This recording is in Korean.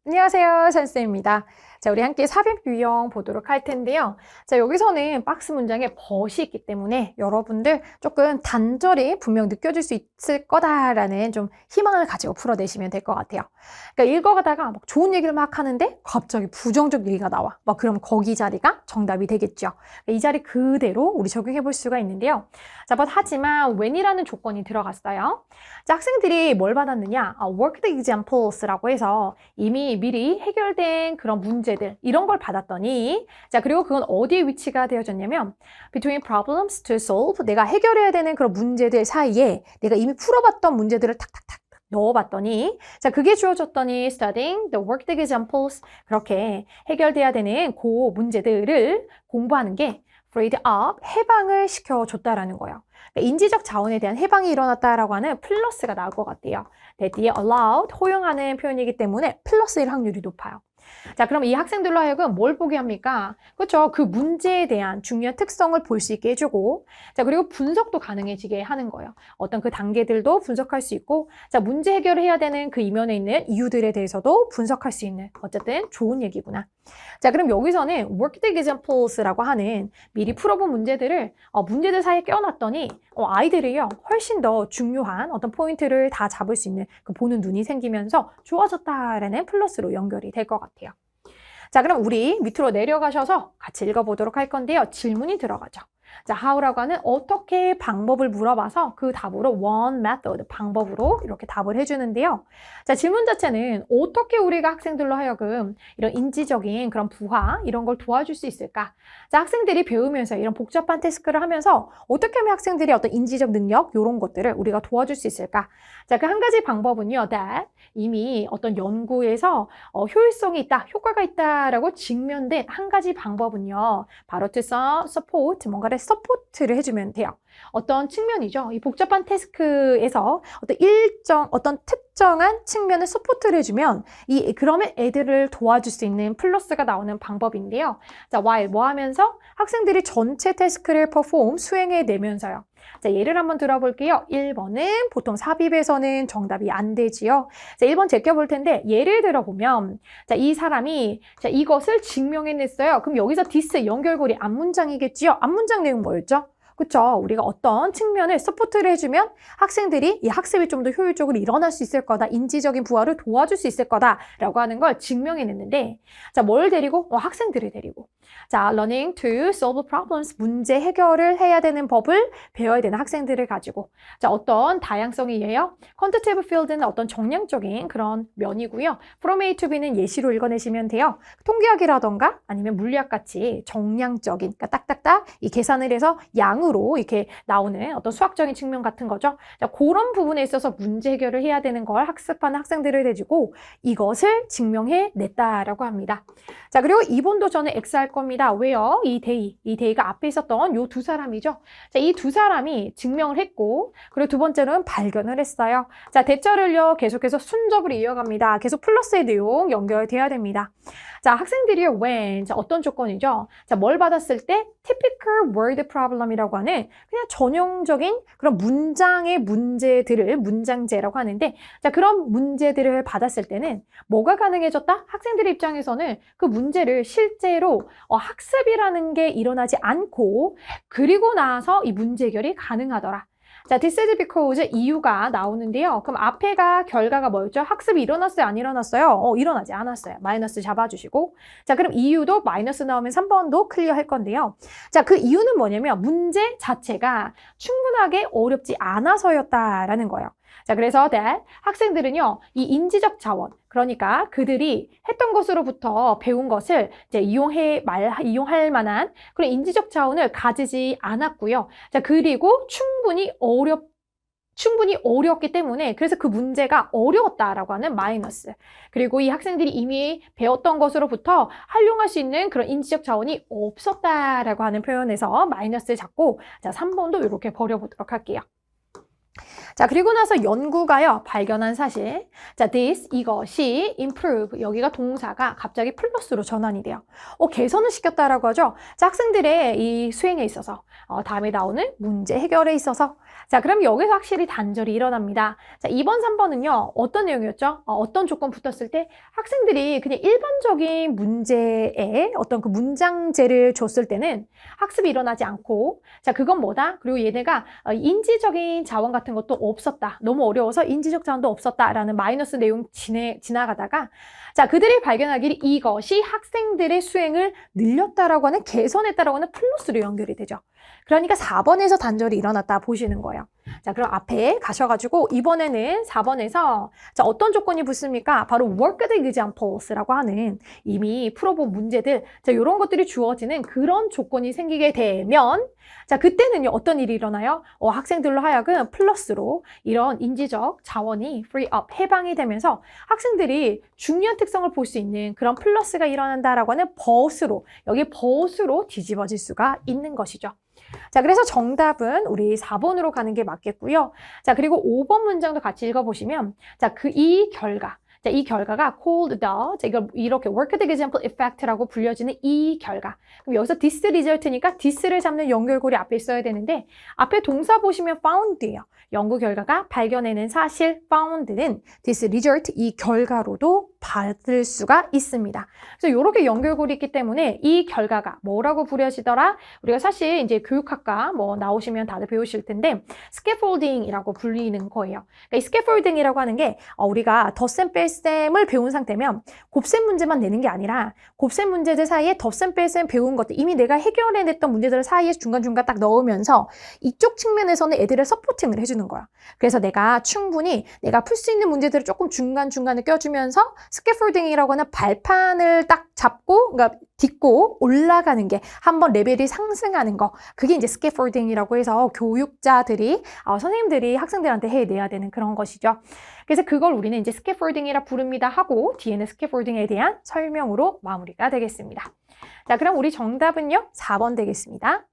안녕하세요, 선생님입니다. 자, 우리 함께 삽입 유형 보도록 할 텐데요. 자, 여기서는 박스 문장에 but이 있기 때문에 여러분들 조금 단절이 분명 느껴질 수 있을 거다라는 좀 희망을 가지고 풀어내시면 될 것 같아요. 그러니까 읽어가다가 막 좋은 얘기를 막 하는데 갑자기 부정적 얘기가 나와. 막 그럼 거기 자리가 정답이 되겠죠. 이 자리 그대로 우리 적용해 볼 수가 있는데요. 자, 하지만 when이라는 조건이 들어갔어요. 자, 학생들이 뭘 받았느냐? worked examples라고 해서 이미 미리 해결된 그런 문제들 이런 걸 받았더니 자 그리고 그건 어디에 위치가 되어졌냐면 between problems to solve 내가 해결해야 되는 그런 문제들 사이에 내가 이미 풀어봤던 문제들을 탁탁탁 넣어봤더니 자 그게 주어졌더니 studying the worked examples 그렇게 해결돼야 되는 그 문제들을 공부하는 게 freed up 해방을 시켜줬다라는 거예요. 그러니까 인지적 자원에 대한 해방이 일어났다라고 하는 플러스가 나올 것 같아요. that allowed 허용하는 표현이기 때문에 플러스일 확률이 높아요. 자, 그럼 이 학생들로 하여금 뭘 보게 합니까? 그렇죠. 그 문제에 대한 중요한 특성을 볼 수 있게 해주고 자, 그리고 분석도 가능해지게 하는 거예요. 어떤 그 단계들도 분석할 수 있고 자, 문제 해결을 해야 되는 그 이면에 있는 이유들에 대해서도 분석할 수 있는 어쨌든 좋은 얘기구나. 자, 그럼 여기서는 worked examples라고 하는 미리 풀어본 문제들을 문제들 사이에 껴놨더니 아이들이요 훨씬 더 중요한 어떤 포인트를 다 잡을 수 있는 그 보는 눈이 생기면서 좋아졌다라는 플러스로 연결이 될 것 같아요. 자, 그럼 우리 밑으로 내려가셔서 같이 읽어보도록 할 건데요. 질문이 들어가죠. 자, how라고 하는 어떻게 방법을 물어봐서 그 답으로 one method 방법으로 이렇게 답을 해주는데요. 자, 질문 자체는 어떻게 우리가 학생들로 하여금 이런 인지적인 그런 부화 이런 걸 도와줄 수 있을까? 자, 학생들이 배우면서 이런 복잡한 태스크를 하면서 어떻게 하면 학생들이 어떤 인지적 능력 이런 것들을 우리가 도와줄 수 있을까? 자, 그 한 가지 방법은요. that 이미 어떤 연구에서 효율성이 있다, 효과가 있다라고 증명된 한 가지 방법은요. 바로 to support 뭔가를 서포트를 해주면 돼요. 어떤 측면이죠. 이 복잡한 태스크에서 어떤 특정한 측면을 서포트를 해주면 그러면 애들을 도와줄 수 있는 플러스가 나오는 방법인데요. 자, while 뭐 하면서 학생들이 전체 태스크를 수행해내면서요. 자, 예를 한번 들어볼게요. 1번은 보통 삽입에서는 정답이 안 되지요. 자, 1번 제껴볼 텐데 예를 들어보면 자, 이 사람이 자, 이것을 증명해냈어요. 그럼 여기서 this 연결고리 앞문장이겠지요. 앞문장 내용 뭐였죠? 그쵸? 우리가 어떤 측면을 서포트를 해주면 학생들이 이 학습이 좀 더 효율적으로 일어날 수 있을 거다. 인지적인 부활을 도와줄 수 있을 거다라고 하는 걸 증명해냈는데 자, 뭘 데리고? 학생들을 데리고 자, learning to solve problems 문제 해결을 해야 되는 법을 배워야 되는 학생들을 가지고 자, 어떤 다양성이에요? quantitative field는 어떤 정량적인 그런 면이고요. from A to B는 예시로 읽어내시면 돼요. 통계학이라던가 아니면 물리학같이 정량적인 그러니까 딱딱딱 이 계산을 해서 양으로 이렇게 나오는 어떤 수학적인 측면 같은 거죠. 자, 그런 부분에 있어서 문제 해결을 해야 되는 걸 학습하는 학생들을 가지고 이것을 증명해냈다라고 합니다. 자, 그리고 2번도 저는 X 할 겁니다. 왜요? 이 데이가 앞에 있었던 요 두 사람이죠. 자, 이 두 사람이 증명을 했고 그리고 두 번째는 발견을 했어요. 자, 대절을요 계속해서 순적으로 이어갑니다. 계속 플러스의 내용 연결돼야 됩니다. 자, 학생들이 when 자, 어떤 조건이죠? 자, 뭘 받았을 때 typical word problem이라고 하는 그냥 전형적인 그런 문장의 문제들을 문장제라고 하는데 자, 그런 문제들을 받았을 때는 뭐가 가능해졌다? 학생들의 입장에서는 그 문제를 실제로 학습이라는 게 일어나지 않고 그리고 나서 이 문제 해결이 가능하더라. 자, this is because 이유가 나오는데요. 그럼 앞에가 결과가 뭐였죠? 학습이 일어났어요? 안 일어났어요? 일어나지 않았어요. 마이너스 잡아주시고. 자, 그럼 이유도 마이너스 나오면 3번도 클리어 할 건데요. 자, 그 이유는 뭐냐면 문제 자체가 충분하게 어렵지 않아서였다라는 거예요. 자, 그래서 that 학생들은요, 이 인지적 자원, 그러니까 그들이 했던 것으로부터 배운 것을 이제 이용할 만한 그런 인지적 자원을 가지지 않았고요. 자, 그리고 충분히 어려웠기 때문에 그래서 그 문제가 어려웠다라고 하는 마이너스. 그리고 이 학생들이 이미 배웠던 것으로부터 활용할 수 있는 그런 인지적 자원이 없었다라고 하는 표현에서 마이너스를 잡고 자, 3번도 이렇게 버려보도록 할게요. 자, 그리고 나서 연구가요, 발견한 사실. 자, this, 이것이, improve, 여기가 동사가 갑자기 플러스로 전환이 돼요. 개선을 시켰다라고 하죠. 자, 학생들의 이 수행에 있어서, 다음에 나오는 문제 해결에 있어서, 자, 그럼 여기서 확실히 단절이 일어납니다. 자, 2번, 3번은요, 어떤 내용이었죠? 어떤 조건 붙었을 때 학생들이 그냥 일반적인 문제에 어떤 그 문장제를 줬을 때는 학습이 일어나지 않고, 자, 그건 뭐다? 그리고 얘네가 인지적인 자원 같은 것도 없었다. 너무 어려워서 인지적 자원도 없었다라는 마이너스 내용 지나가다가, 자, 그들이 발견하기를 이것이 학생들의 수행을 늘렸다라고 하는, 개선했다라고 하는 플러스로 연결이 되죠. 그러니까 4번에서 단절이 일어났다 보시는 거예요. 자, 그럼 앞에 가셔가지고 이번에는 4번에서 자, 어떤 조건이 붙습니까? 바로 worked examples라고 하는 이미 풀어본 문제들, 자, 이런 것들이 주어지는 그런 조건이 생기게 되면 자, 그때는요, 어떤 일이 일어나요? 학생들로 하여금 플러스로 이런 인지적 자원이 free up, 해방이 되면서 학생들이 중요한 특성을 볼 수 있는 그런 플러스가 일어난다라고 하는 벗으로, 여기 벗으로 뒤집어질 수가 있는 것이죠. 자, 그래서 정답은 우리 4번으로 가는 게 맞겠고요. 자, 그리고 5번 문장도 같이 읽어보시면, 자, 이 결과. 자, 이 결과가 called the, 자, 이걸 이렇게 worked example effect라고 불려지는 이 결과. 그럼 여기서 this result니까 this를 잡는 연결고리 앞에 있어야 되는데, 앞에 동사 보시면 found예요. 연구 결과가 발견해낸 사실, found는 this result, 이 결과로도 받을 수가 있습니다. 그래서 이렇게 연결고리 있기 때문에 이 결과가 뭐라고 부려지더라? 우리가 사실 이제 교육학과 뭐 나오시면 다들 배우실 텐데 scaffolding이라고 불리는 거예요. 그러니까 이 scaffolding이라고 하는 게 우리가 덧셈 뺄셈을 배운 상태면 곱셈 문제만 내는 게 아니라 곱셈 문제들 사이에 덧셈 뺄셈 배운 것들, 이미 내가 해결해냈던 문제들 사이에 중간중간 딱 넣으면서 이쪽 측면에서는 애들을 서포팅을 해주는 거야. 그래서 내가 충분히 내가 풀 수 있는 문제들을 조금 중간중간에 껴주면서 스캐폴딩이라고 하는 발판을 딱 잡고, 그러니까 딛고 올라가는 게 한번 레벨이 상승하는 거, 그게 이제 스캐폴딩이라고 해서 교육자들이, 선생님들이 학생들한테 해내야 되는 그런 것이죠. 그래서 그걸 우리는 이제 스캐폴딩이라 부릅니다 하고 뒤에는 스캐폴딩에 대한 설명으로 마무리가 되겠습니다. 자, 그럼 우리 정답은요, 4번 되겠습니다.